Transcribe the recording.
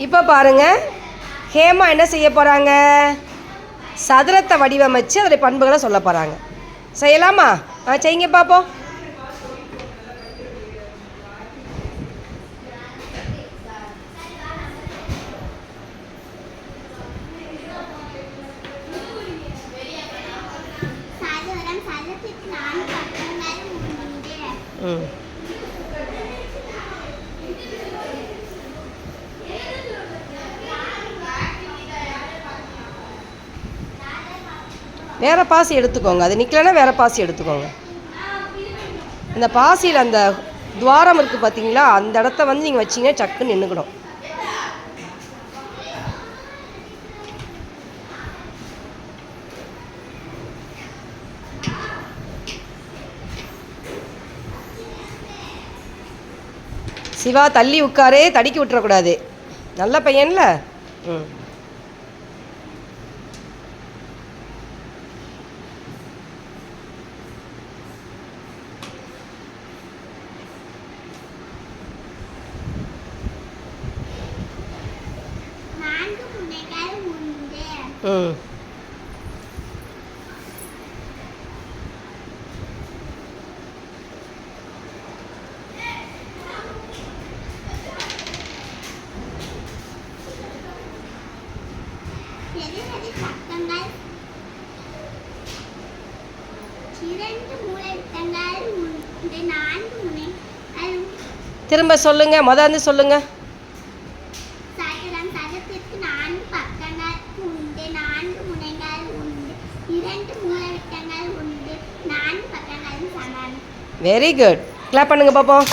இப்போ பாருங்கள், ஹேமா என்ன செய்ய போகிறாங்க? சதுரத்தை வடிவமைச்சு அதோடைய பண்புகளை சொல்ல போகிறாங்க. செய்யலாமா? செய்யுங்க பார்ப்போம். வேறு பாசி எடுத்துக்கோங்க. அது நிற்கலைன்னா வேறு பாசி எடுத்துக்கோங்க. அந்த பாசியில் அந்த துவாரம் இருக்குது பார்த்தீங்களா, அந்த இடத்த வந்து நீங்கள் வச்சிங்க சக்குன்னு நின்றுக்கணும். சிவா தள்ளி உட்காரே, தடுக்கி விட்டுறக்கூடாது. நல்ல பையன்ல. திரும்ப சொல்லுங்க, முதல்ல சொல்லுங்க. Very good. கிளாப் பண்ணுங்க பாப்போம்.